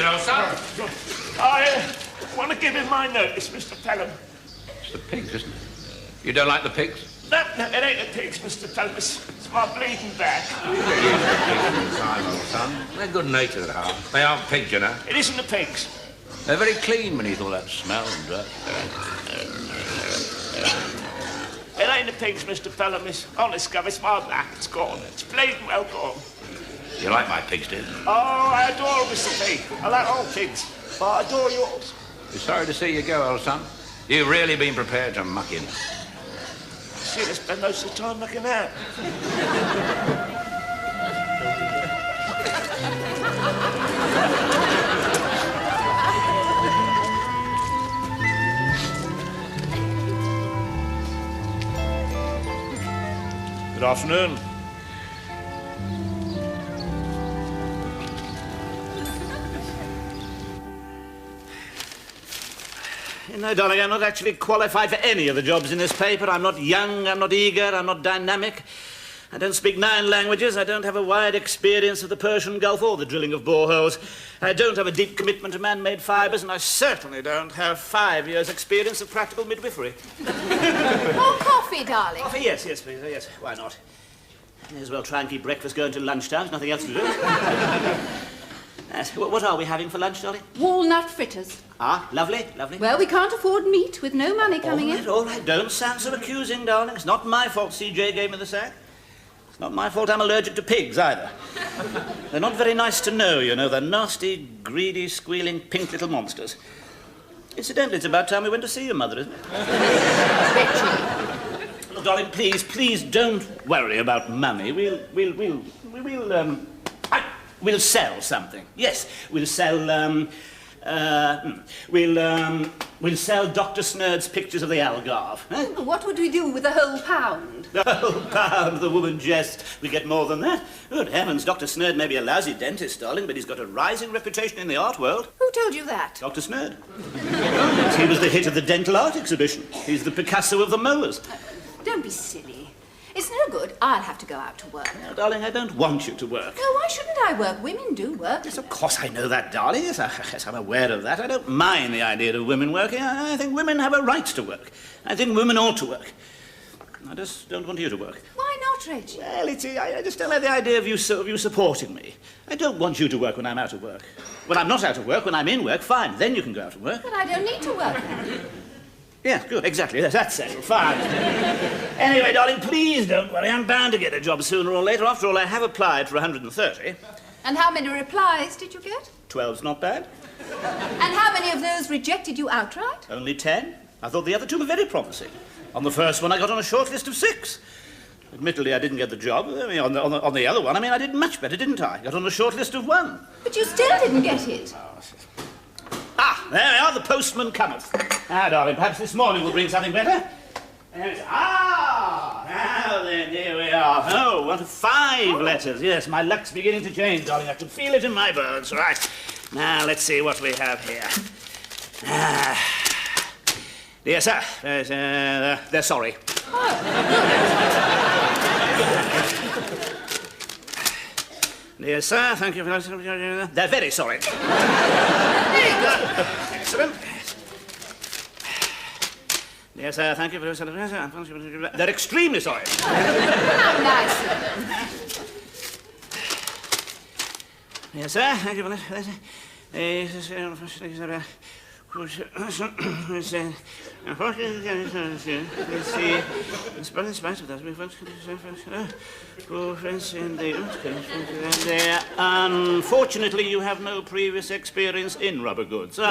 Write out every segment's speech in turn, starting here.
old son. I want to give him my notice, Mr. Pelham. It's the pigs, isn't it? You don't like the pigs? No, it ain't the pigs, Mr. Pelham. It's my bleeding back. Time, old son. They're good-natured, they are. They aren't pigs, you know. It isn't the pigs. They're very clean beneath all that smell and dirt. It ain't the pigs, Mr. Pelham. It's honest, Gov. It's my back. It's gone. It's bleeding well gone. You like my pigs, do you? Oh, I adore Mr. Pig. I like all pigs. But I adore yours. We're sorry to see you go, old son. You've really been prepared to muck in. See, I spend most of the time mucking out. Good afternoon. You know, darling, I'm not actually qualified for any of the jobs in this paper. I'm not young, I'm not eager, I'm not dynamic. I don't speak 9 languages. I don't have a wide experience of the Persian Gulf or the drilling of boreholes. I don't have a deep commitment to man-made fibres, and I certainly don't have 5 years' experience of practical midwifery. More coffee, darling. Coffee, yes, please. Yes, why not? May as well try and keep breakfast going till lunchtime. There's nothing else to do. Yes. What are we having for lunch, darling? Walnut fritters. Ah, lovely. Well, we can't afford meat with no money coming in. All right, don't sound so accusing, darling. It's not my fault CJ gave me the sack. It's not my fault I'm allergic to pigs, either. They're not very nice to know, you know. They're nasty, greedy, squealing, pink little monsters. Incidentally, it's about time we went to see your mother, isn't it? Reggie. Look, darling, please don't worry about money. We'll sell something. Yes, we'll sell, we'll sell Dr. Snurd's pictures of the Algarve. Eh? What would we do with the whole pound? The whole pound, the woman jests. We get more than that. Good heavens, Dr. Snurd may be a lousy dentist, darling, but he's got a rising reputation in the art world. Who told you that? Dr. Snurd. He was the hit of the dental art exhibition. He's the Picasso of the molars. Don't be silly. It's no good. I'll have to go out to work. Now, darling, I don't want you to work. No, why shouldn't I work? Women do work. Yes, of course I know that, darling. Yes, I'm aware of that. I don't mind the idea of women working. I think women have a right to work. I think women ought to work. I just don't want you to work. Why not, Reggie? Well, I just don't like the idea of you supporting me. I don't want you to work when I'm out of work. When I'm not out of work, when I'm in work, fine. Then you can go out of work. But I don't need to work then. Yeah, good, exactly. That's settled. Fine. Anyway, darling, please don't worry. I'm bound to get a job sooner or later. After all, I have applied for 130. And how many replies did you get? 12's not bad. And how many of those rejected you outright? Only 10. I thought the other 2 were very promising. On the first one, I got on a short list of 6. Admittedly, I didn't get the job. I mean, on the other one, I did much better, didn't I? Got on a short list of 1. But you still didn't get it. Ah, there we are, the postman cometh. Now, darling, perhaps this morning will bring something better. Now then, here we are. Oh, what 5 letters. Yes, my luck's beginning to change, darling. I can feel it in my bones. Right. Now, let's see what we have here. Dear sir, they're sorry. Dear sir, thank you for... They're very sorry. Very good. Excellent. Dear sir, thank you for... They're extremely sorry. How nice of them. Dear sir, thank you for... Unfortunately, you have no previous experience in rubber goods. Oh,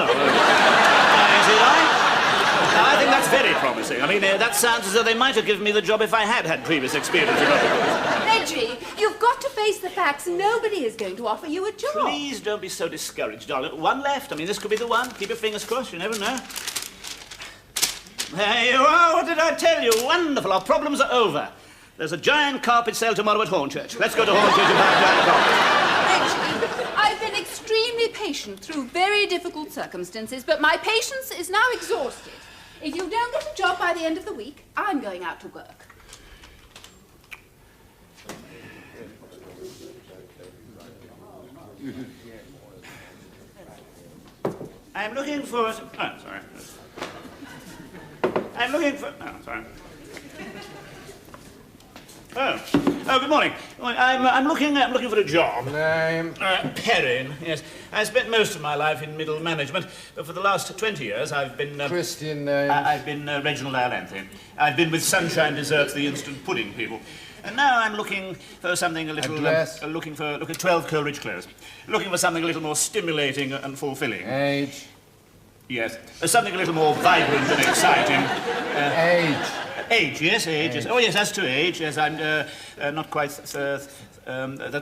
I think that's very promising. That sounds as though they might have given me the job if I had previous experience in rubber goods. Reggie, you've got to face the facts. Nobody is going to offer you a job. Please don't be so discouraged, darling. 1 left. This could be the one. Keep your fingers crossed. You never know. There you are. What did I tell you? Wonderful. Our problems are over. There's a giant carpet sale tomorrow at Hornchurch. Let's go to Hornchurch and buy a giant carpet. Reggie, I've been extremely patient through very difficult circumstances, but my patience is now exhausted. If you don't get a job by the end of the week, I'm going out to work. I'm looking for... Oh, sorry. I'm looking for... Oh, sorry. Oh, good morning. I'm looking for a job. Name? Perrin, yes. I spent most of my life in middle management, but for the last 20 years I've been... Christian name? I've been Reginald Perrin. I've been with Sunshine Desserts, the instant pudding people. And now I'm looking for something a little... Address? Look at 12 Coleridge Close. Looking for something a little more stimulating and fulfilling. Age? Yes. Something a little more vibrant and exciting. Age? Age, yes, age. Yes. Oh, yes, as to age, yes, I'm not quite... that's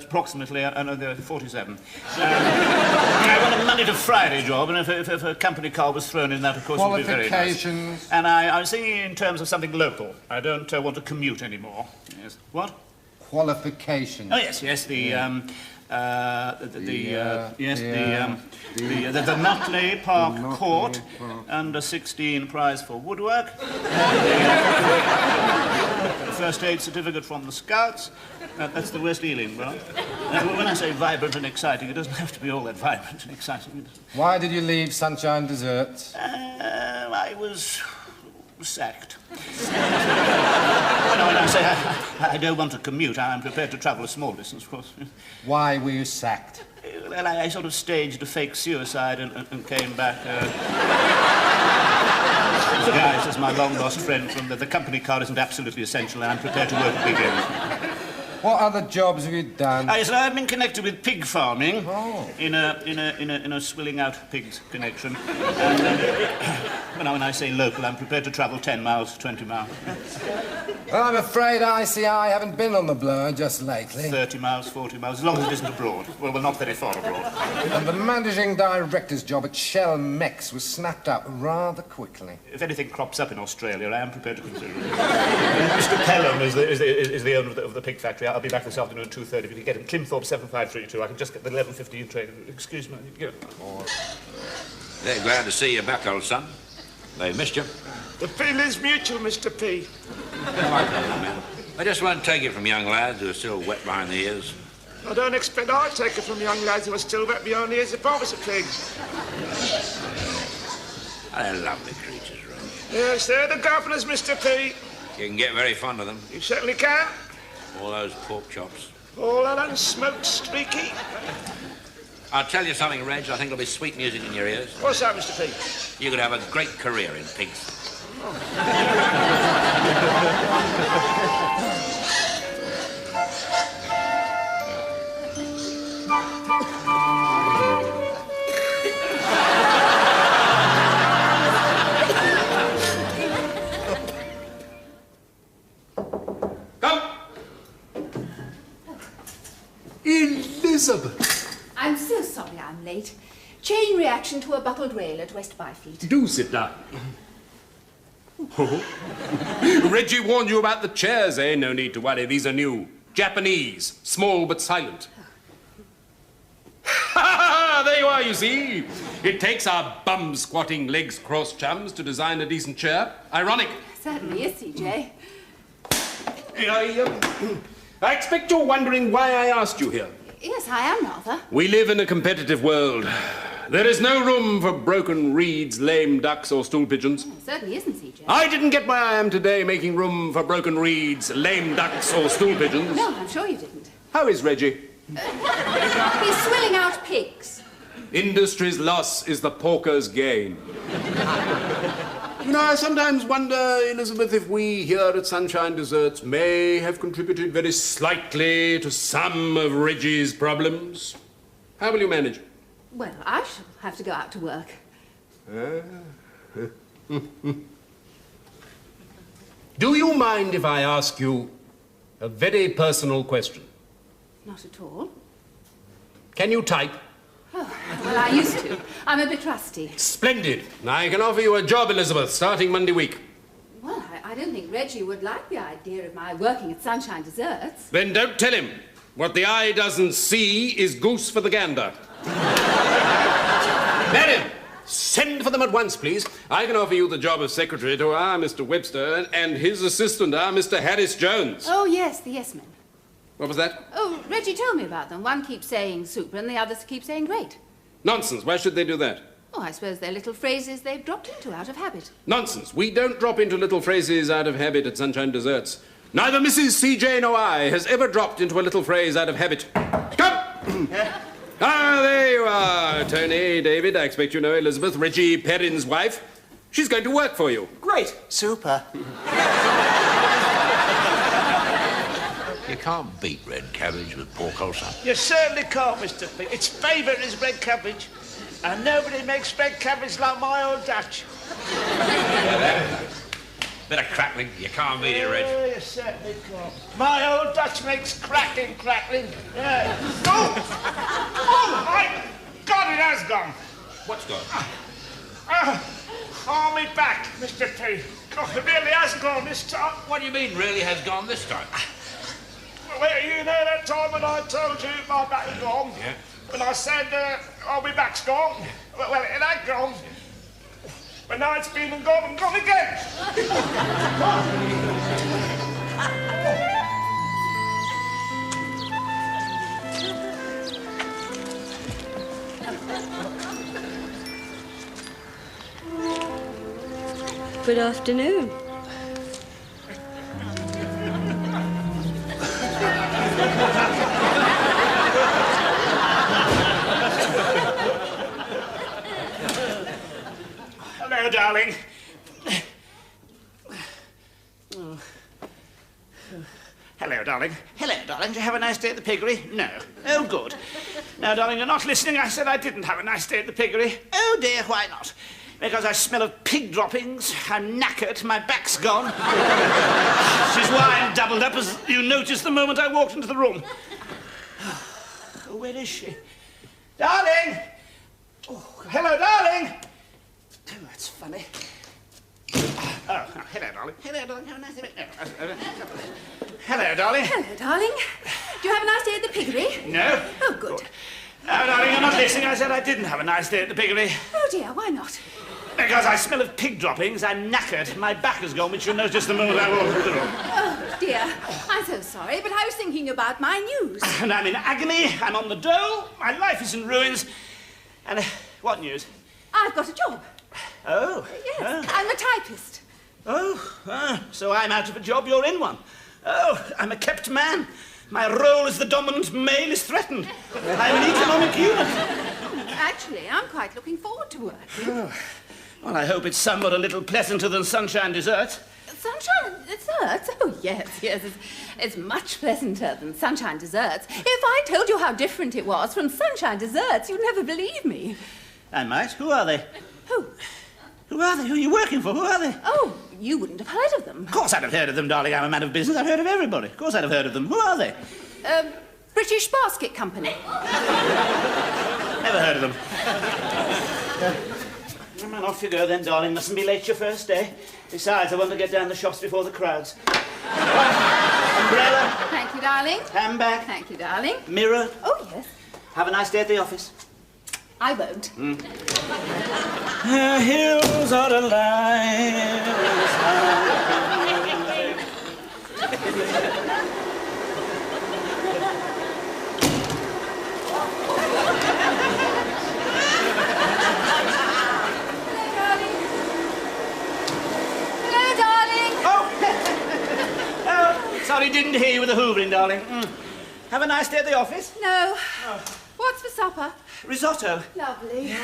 approximately 47. I want a Monday to Friday job, and if a company car was thrown in, that, of course, would be very nice. Qualifications? And I was thinking in terms of something local. I don't want to commute anymore. Yes. What? Qualifications? Oh, yes, the Nutley Park Court under 16 prize for woodwork. First aid certificate from the Scouts. That's the West Ealing branch. When I say vibrant and exciting, it doesn't have to be all that vibrant and exciting. Why did you leave Sunshine Desserts? I was sacked. When I say I don't want to commute, I'm prepared to travel a small distance, of course. Why were you sacked? Well, I sort of staged a fake suicide and came back... Guys, as my long-lost friend from the company car isn't absolutely essential, and I'm prepared to work at big ends. What other jobs have you done? Yes, I've been connected with pig farming. Oh. In a swilling out pigs connection. And when I say local, I'm prepared to travel 10 miles, 20 miles. Well, I'm afraid I haven't been on the blower just lately. 30 miles, 40 miles, as long as it isn't abroad. Well, we're not very far abroad. And the managing director's job at Shell Mex was snapped up rather quickly. If anything crops up in Australia, I am prepared to consider it. Mr. Pelham is the owner of the pig factory. I'll be back this afternoon at 2:30. If you can get him, Climthorpe 7532. I can just get the 11:15 train. Excuse me. They're glad to see you back, old son. They missed you. The feeling's mutual, Mr. P. I just won't take it from young lads who are still wet behind the ears. I don't expect I'd take it from young lads who are still wet behind the ears of officer pigs. They're lovely creatures, Ron. Yes, they're the governors, Mr. P. You can get very fond of them. You certainly can. All those pork chops. All that unsmoked streaky. I'll tell you something, Reg. I think there'll be sweet music in your ears. What's that, Mr. P? You could have a great career in pigs. Come! Elizabeth! I'm so sorry I'm late. Chain reaction to a buckled rail at West Byfleet. Do sit down. Reggie warned you about the chairs, eh? No need to worry. These are new. Japanese. Small but silent. There you are, you see. It takes our bum-squatting, legs-crossed chums to design a decent chair. Ironic. Certainly is, CJ. I expect you're wondering why I asked you here. Yes, I am rather. We live in a competitive world. There is no room for broken reeds, lame ducks, or stool pigeons. It certainly isn't, CJ. I didn't get where I am today making room for broken reeds, lame ducks, or stool pigeons. No, I'm sure you didn't. How is Reggie? He's swilling out pigs. Industry's loss is the porker's gain. You know, I sometimes wonder, Elizabeth, if we here at Sunshine Desserts may have contributed very slightly to some of Reggie's problems. How will you manage? Well, I shall have to go out to work. Do you mind if I ask you a very personal question? Not at all. Can you type? Oh, well, I used to. I'm a bit rusty. Splendid. I can offer you a job, Elizabeth, starting Monday week. Well, I don't think Reggie would like the idea of my working at Sunshine Desserts. Then don't tell him. What the eye doesn't see is goose for the gander. Madam, send for them at once, please. I can offer you the job of secretary to our Mr. Webster and his assistant, our Mr. Harris Jones. Oh, yes, the yes-men. What was that? Oh, Reggie told me about them. One keeps saying super and the others keep saying great. Nonsense. Why should they do that? Oh, I suppose they're little phrases they've dropped into out of habit. Nonsense. We don't drop into little phrases out of habit at Sunshine Desserts. Neither Mrs. C.J. nor I has ever dropped into a little phrase out of habit. Come! Ah, there you are, Tony, David. I expect you know Elizabeth, Reggie Perrin's wife. She's going to work for you. Great. Super. You can't beat red cabbage with pork, old son. You certainly can't, Mr. P. Its favourite is red cabbage. And nobody makes red cabbage like my old Dutch. Bit of crackling. You can't beat it, Reg. Oh, you certainly can't. My old Dutch makes crackling. Yeah. Oh, my God, it has gone. What's gone? On me back, Mr. P. God, it really has gone this time. What do you mean, really has gone this time? Well, you know that time when I told you my back had gone? Yeah. When I said, oh, my back's gone? Well, it had gone. But now it's been and gone again. Good afternoon. Hello, darling. Hello, darling. Hello, darling. Did you have a nice day at the piggery? No. Oh, good. Now, darling, you're not listening. I said I didn't have a nice day at the piggery. Oh, dear, why not? Because I smell of pig droppings. I'm knackered. My back's gone. This is why I'm doubled up, as you noticed the moment I walked into the room. Oh, where is she? Darling! Oh, hello, darling! Oh, that's funny. Oh, hello, darling. Hello, darling. Have a nice day. Hello, darling. Hello, darling. Do you have a nice day at the piggery? No. Oh, good. No, darling, you're not listening. I said I didn't have a nice day at the piggery. Oh, dear, why not? Because I smell of pig droppings. I'm knackered. My back has gone, which you'll notice the moment I walk into the room. Oh, dear. I'm so sorry, but I was thinking about my news. And I'm in agony. I'm on the dole. My life is in ruins. And what news? I've got a job. Oh. Yes, I'm a typist. So I'm out of a job, you're in one. Oh, I'm a kept man. My role as the dominant male is threatened. I'm an economic unit. Actually, I'm quite looking forward to work. Well, I hope it's somewhat a little pleasanter than Sunshine Desserts. Sunshine Desserts? Oh, yes. It's much pleasanter than Sunshine Desserts. If I told you how different it was from Sunshine Desserts, you'd never believe me. I might. Who are they? Who? Who are they? Who are you working for? Who are they? Oh, you wouldn't have heard of them. Of course I'd have heard of them, darling. I'm a man of business. I've heard of everybody. Of course I'd have heard of them. Who are they? British Basket Company. Never heard of them. Come on, off you go then, darling. Mustn't be late your first day. Besides, I want to get down the shops before the crowds. Umbrella. Thank you, darling. Handbag. Thank you, darling. Mirror. Oh, yes. Have a nice day at the office. I won't. The hills are alive. Hello, darling. Oh, sorry, didn't hear you with the hoovering, darling. Have a nice day at the office. No. What's for supper? Risotto. Lovely.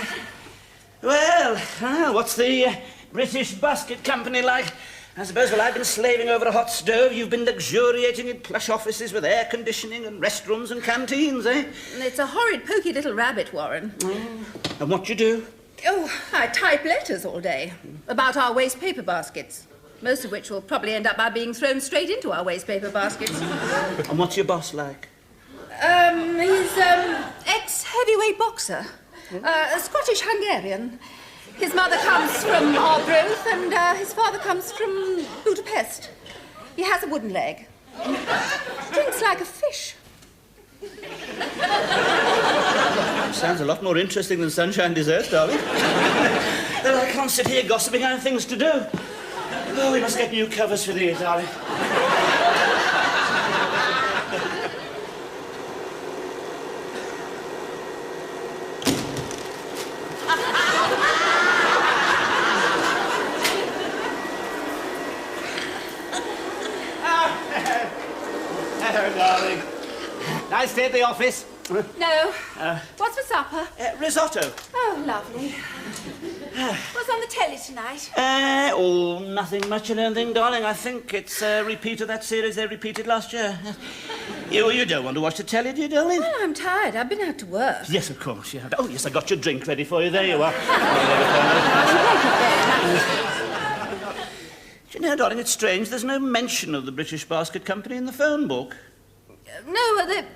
Well, what's the British Basket Company like? I suppose while I've been slaving over a hot stove, you've been luxuriating in plush offices with air conditioning and restrooms and canteens, eh? It's a horrid, poky little rabbit, Warren. And what do you do? Oh, I type letters all day about our waste paper baskets, most of which will probably end up by being thrown straight into our waste paper baskets. And what's your boss like? He's ex-heavyweight boxer, a Scottish-Hungarian. His mother comes from Arbroath and his father comes from Budapest. He has a wooden leg. Drinks like a fish. Sounds a lot more interesting than Sunshine Desserts, darling. Well, I can't sit here gossiping. I have things to do. Oh, we must get new covers for these, darling. Hello, darling. Nice day at the office. No. What's for supper? Risotto. Oh, lovely. What's on the telly tonight? Nothing much, I don't think, darling. I think it's a repeat of that series they repeated last year. You don't want to watch the telly, do you, darling? Well, I'm tired. I've been out to work. Yes, of course, yeah. Oh, yes, I got your drink ready for you. There you are. Do you know, darling, it's strange. There's no mention of the British Basket Company in the phone book. No, they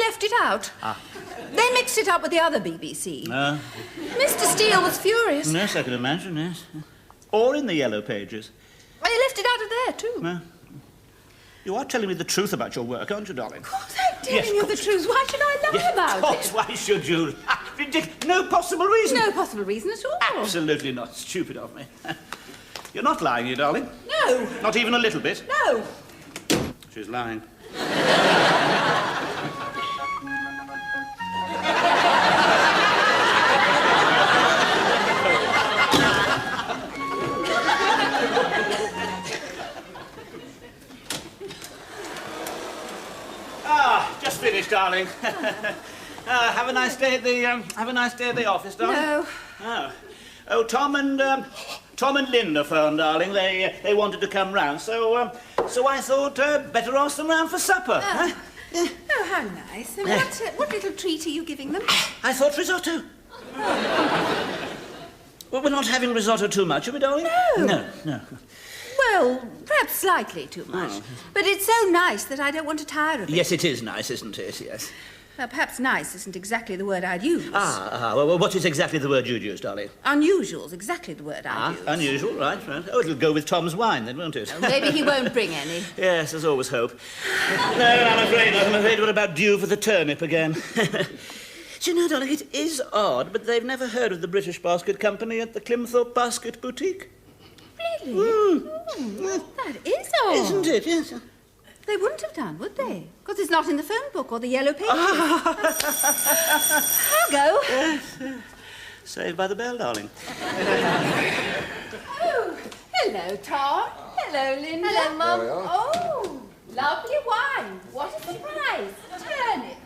left it out. They mixed it up with the other BBC. Mr. Steele was furious. Yes, I can imagine, yes. Or in the Yellow Pages. They left it out of there, too. You are telling me the truth about your work, aren't you, darling? Of course I'm telling you the truth. Why should I lie about of course. it? Why should you? Ridiculous. No possible reason. No possible reason at all. Absolutely not. Stupid of me. You're not lying, you darling? No. Not even a little bit? No. She's lying. Just finished, darling. Have a nice day at the office, darling. No. Oh, Tom and Linda phoned, darling. They wanted to come round, so I thought better ask them round for supper. Oh, how nice. And what little treat are you giving them? I thought risotto. Well, we're not having risotto too much, are we, darling? No. Well, perhaps slightly too much. But it's so nice that I don't want to tire of it. Yes, it is nice, isn't it? Yes. Well, perhaps nice isn't exactly the word I'd use. Well, what is exactly the word you'd use, darling? Unusual's exactly the word I'd use. Unusual, right. Oh, it'll go with Tom's wine then, won't it? Oh, maybe he won't bring any. Yes, there's always hope. No, I'm afraid not. I'm afraid we're about due for the turnip again. Do you know, darling, it is odd, but they've never heard of the British Basket Company at the Climthorpe Basket Boutique. Really? That is odd. Isn't it? Yes. They wouldn't have done, would they? Because it's not in the phone book or the Yellow Pages. I'll go. Yes. Saved by the bell, darling. Oh, hello, Tom. Hello, Linda. Hello, Mum. Oh, lovely wine. What a surprise. Turnip.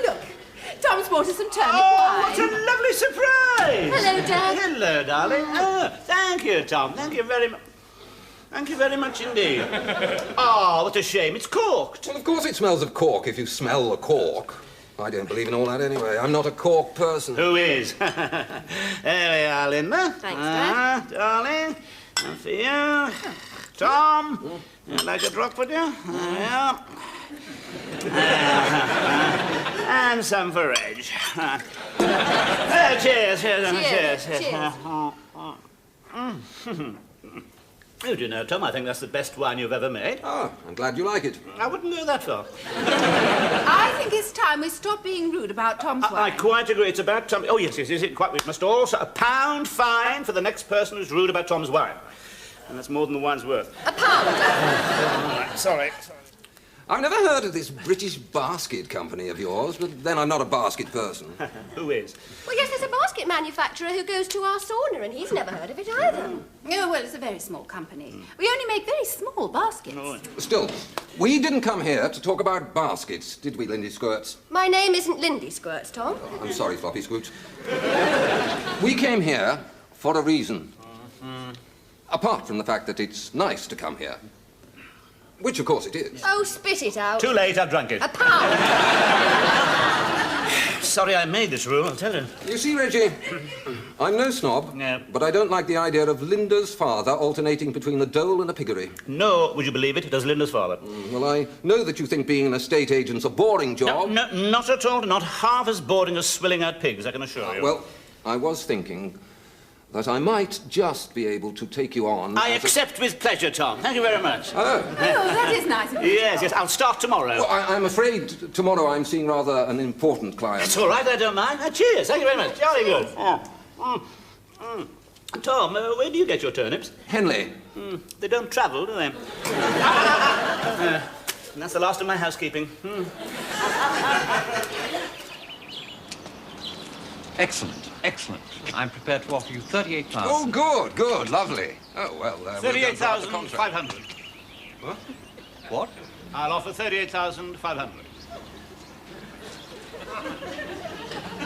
Look, Tom's brought us some turnip wine. What a lovely surprise. Hello, Dad. Hello, darling. Thank you, Tom. Thank you very much. Thank you very much indeed. What a shame. It's corked. Well, of course it smells of cork if you smell a cork. I don't believe in all that anyway. I'm not a cork person. Who is? There we are, Linda. Thanks, Dad. Darling. And for you. Tom. You'd like a drop, would you? There we are. And some for Reg. Cheers. Oh, do you know, Tom, I think that's the best wine you've ever made. Ah, I'm glad you like it. I wouldn't go that far. I think it's time we stop being rude about Tom's wine. I quite agree. It's about Tom. Oh, yes, quite. We must also £1 fine for the next person who's rude about Tom's wine. And that's more than the wine's worth. £1. Sorry. I've never heard of this British Basket Company of yours, but then I'm not a basket person. Who is? Well, yes, there's a basket manufacturer who goes to our sauna, and he's never heard of it either. Oh, well, it's a very small company. We only make very small baskets. Still, we didn't come here to talk about baskets, did we, Lindy Squirts? My name isn't Lindy Squirts, Tom. Oh, I'm sorry, Floppy Scoots. We came here for a reason. Apart from the fact that it's nice to come here. Which, of course, it is. Oh, spit it out. Too late, I've drunk it. £1. Sorry I made this rule, I'll tell you. You see, Reggie, I'm no snob, but I don't like the idea of Linda's father alternating between a dole and a piggery. No, would you believe it? Does Linda's father. Well, I know that you think being an estate agent's a boring job. No, not at all. Not half as boring as swilling out pigs, I can assure you. Well, I was thinking that I might just be able to take you on. I accept with pleasure, Tom. Thank you very much. Oh, that is nice of you. Yes, I'll start tomorrow. Well, I'm afraid tomorrow I'm seeing rather an important client. It's all right, I don't mind. Cheers, thank you very much. Jolly good. Tom, where do you get your turnips? Henley. They don't travel, do they? And that's the last of my housekeeping. Excellent, excellent. I'm prepared to offer you £38,000. Oh, good, lovely. Oh, well, 38,500. What? I'll offer 38,500.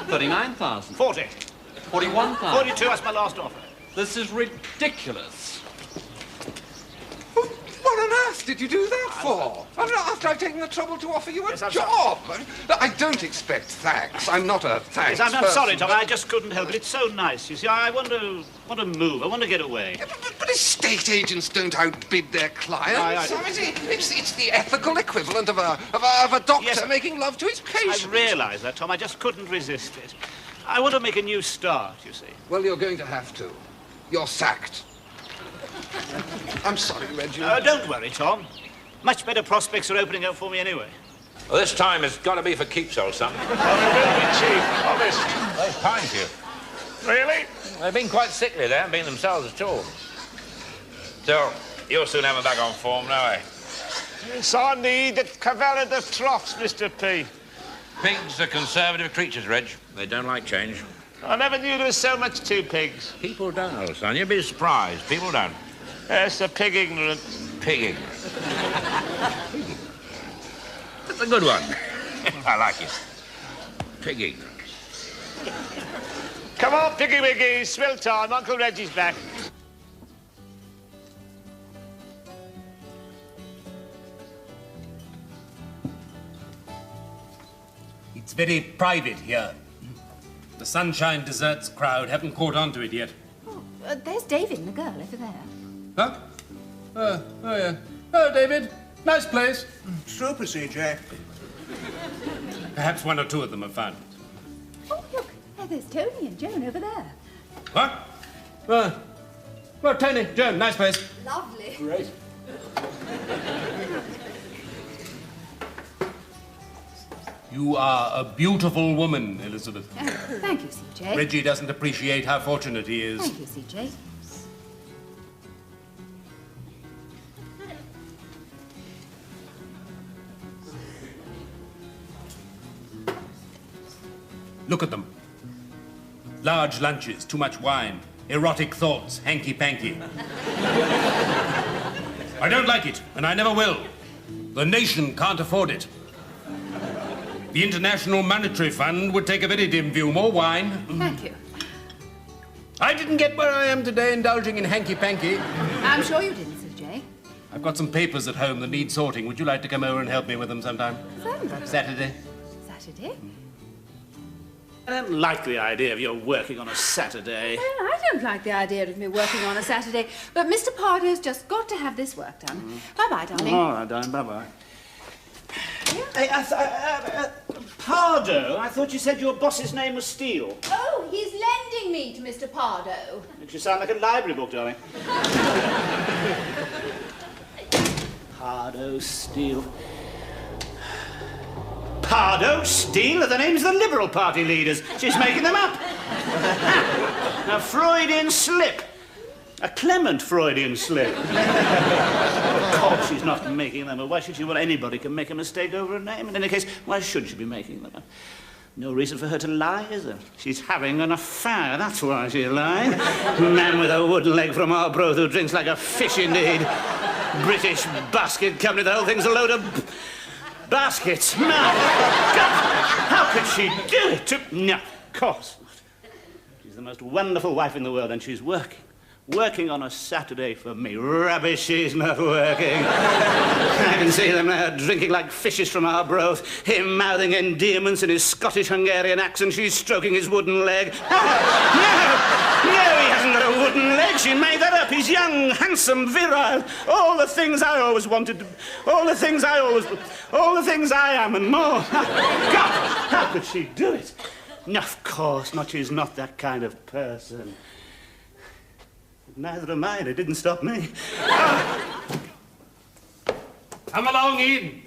39,000. 40. 41,000. 42, that's my last offer. This is ridiculous. What on earth did you do that for? After I've taken the trouble to offer you a job. I don't expect thanks. I'm not a thanks Yes, I'm person, sorry, Tom. I just couldn't help it. It's so nice. You see, I want to move. I want to get away. But estate agents don't outbid their clients. It's the ethical equivalent of a doctor making love to his patient. I realise that, Tom. I just couldn't resist it. I want to make a new start, you see. Well, you're going to have to. You're sacked. I'm sorry, Reggie. Don't worry, Tom. Much better prospects are opening up for me anyway. Well, this time it's got to be for keeps, old son. Oh, really, Chief? Honest. They've pined you. Really? They've been quite sickly. They haven't been themselves at all. So, you'll soon have them back on form now, eh? Yes, I need the cavella the troughs, Mr. P. Pigs are conservative creatures, Reg. They don't like change. I never knew there was so much to pigs. People don't, old son. You'd be surprised. People don't. Yes, a pig ignorant. Pig ignorant. That's a good one. I like it. Pig ignorant. Come on, Piggy Wiggy, swill time. Uncle Reggie's back. It's very private here. The Sunshine Desserts crowd haven't caught on to it yet. Oh, there's David and the girl over there. Huh? Oh, yeah. Oh, David. Nice place. Super, CJ. Perhaps one or two of them have found it. Oh, look. There's Tony and Joan over there. What? Well, Tony, Joan, nice place. Lovely. Great. You are a beautiful woman, Elizabeth. Thank you, CJ. Reggie doesn't appreciate how fortunate he is. Thank you, CJ. Look at them. Large lunches, too much wine, erotic thoughts, hanky-panky. I don't like it, and I never will. The nation can't afford it. The International Monetary Fund would take a very dim view. More wine. Thank you. I didn't get where I am today indulging in hanky-panky. I'm sure you didn't, CJ. I've got some papers at home that need sorting. Would you like to come over and help me with them sometime? Certainly. Saturday? Saturday? I don't like the idea of your working on a Saturday. Well, I don't like the idea of me working on a Saturday, but Mr. Pardo's just got to have this work done. Bye-bye, darling. All right, darling, bye-bye. Hey, Pardo, I thought you said your boss's name was Steele. Oh, he's lending me to Mr. Pardo. Makes you sound like a library book, darling. Pardo, Steele. Pardo, Steele are the names of the Liberal Party leaders. She's making them up. A Freudian slip. A Clement Freudian slip. Of course she's not making them up. Why should she? Well, anybody can make a mistake over a name. In any case, why should she be making them up? No reason for her to lie, is there? She's having an affair, that's why she's lying. Man with a wooden leg from Arbroath who drinks like a fish indeed. British basket company, the whole thing's a load of baskets. No. How could she do it? No, of course not. She's the most wonderful wife in the world, and she's working. Working on a Saturday for me. Rubbish, she's not working. I can see them now, drinking like fishes from Arbroath, him mouthing endearments in his Scottish-Hungarian accent, she's stroking his wooden leg. No, he hasn't got a wooden leg. She made that up. He's young, handsome, virile. All the things I always wanted to... All the things I am and more. God, how could she do it? No, of course not. She's not that kind of person. Neither am I, and it didn't stop me. Come along in.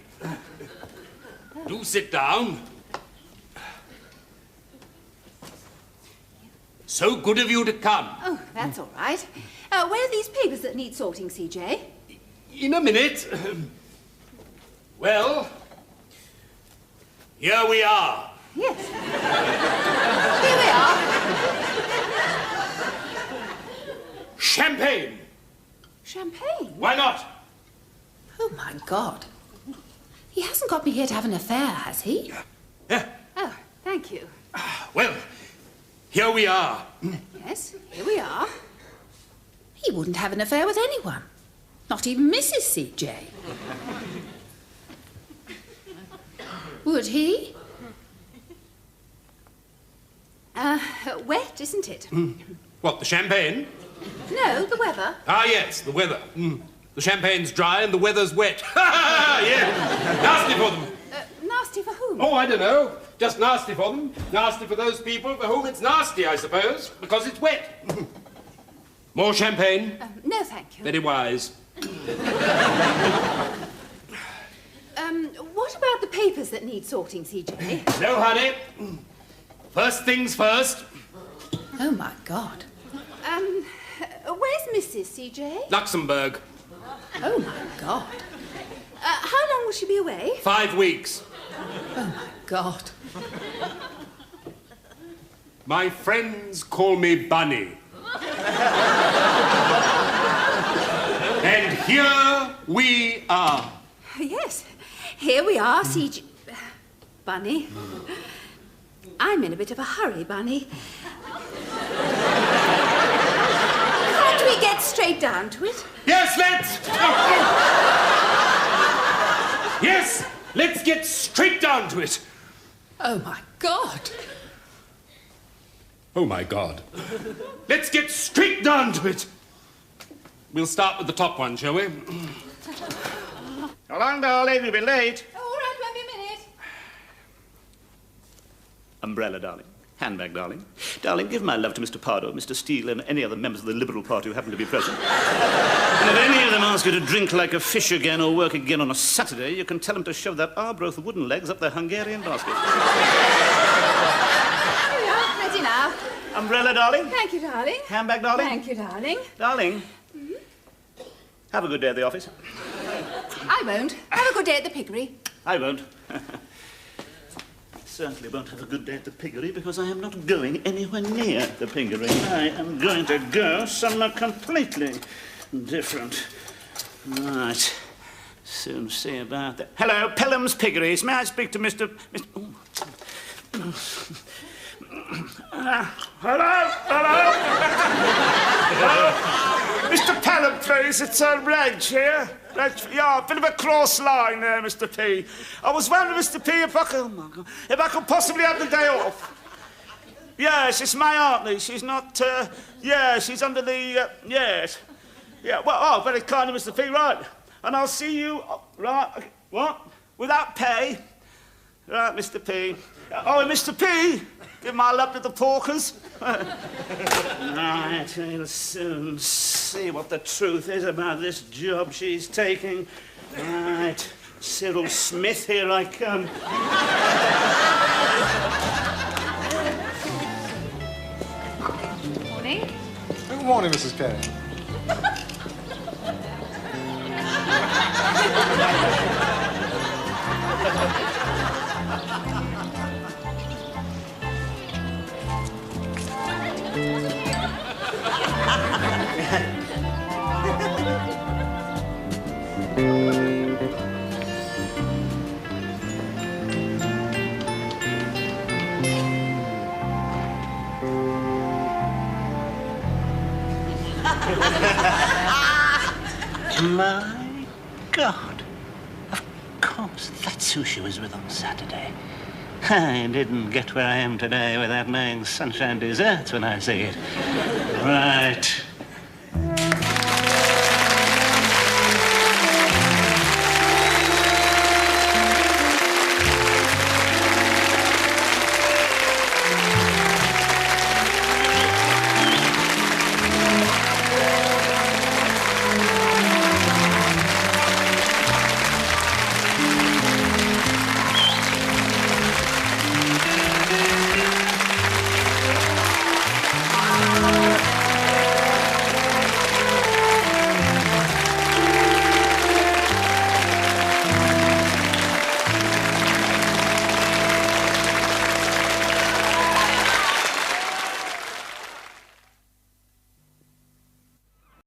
Do sit down. So good of you to come. Oh, that's all right. Where are these papers that need sorting, CJ? In a minute. Well, here we are. Yes. Here we are. Champagne. Champagne? Why not? Oh, my God. He hasn't got me here to have an affair, has he? Yeah. Oh, thank you. Well, here we are. Yes, here we are. He wouldn't have an affair with anyone. Not even Mrs. C.J. Would he? Wet, isn't it? What, the champagne? No, the weather. Ah, yes, the weather. The champagne's dry and the weather's wet. Yeah, nasty for them. Nasty for whom? Oh, I don't know. Just nasty for them. Nasty for those people for whom it's nasty, I suppose, because it's wet. More champagne? No, thank you. Very wise. What about the papers that need sorting, C.J.? No hurry. First things first. Oh, my God. Where's Mrs. C.J.? Luxembourg. Oh, my God. How long will she be away? 5 weeks. Oh, my God. My friends call me Bunny. And here we are. Yes, here we are, C.J. Bunny. I'm in a bit of a hurry, Bunny. Can't we get straight down to it? Yes, let's... Yes, let's get straight down to it. Oh, my God. Oh, my God. Let's get straight down to it. We'll start with the top one, shall we? So long, darling. You'll be late. All right, won't be a minute. Umbrella, darling. Handbag, darling. Darling, give my love to Mr. Pardo, Mr. Steele, and any other members of the Liberal Party who happen to be present. And if any of them ask you to drink like a fish again or work again on a Saturday, you can tell them to shove that Arbroath wooden legs up their Hungarian basket. Here we are, ready now. Umbrella, darling. Thank you, darling. Handbag, darling. Thank you, darling. Darling. Have a good day at the office. I won't. Have a good day at the piggery. I won't. Certainly won't have a good day at the piggery because I am not going anywhere near the piggery. I am going to go somewhere completely different. Right. Soon see about that. Hello, Pelham's Piggeries. May I speak to Mr. Oh. Hello? Hello? Hello? Mr. Pelham, please. It's Reg here. Yeah, a bit of a cross line there, Mr. P. I was wondering, Mr. P, if I could possibly have the day off. Yes, it's my auntie. She's not, yeah, she's under the, yes. Yeah, well, oh, very kind of Mr. P, right. And I'll see you, right, what? Without pay? Right, Mr. P. Oh, and Mr. P, give my love to the porkers. Right, we'll soon see what the truth is about this job she's taking. Right, Cyril Smith, here I come. Morning. Good morning, Mrs. Perrin. My God. Of course, that's who she was with on Saturday. I didn't get where I am today without knowing Sunshine Desserts when I see it. Right.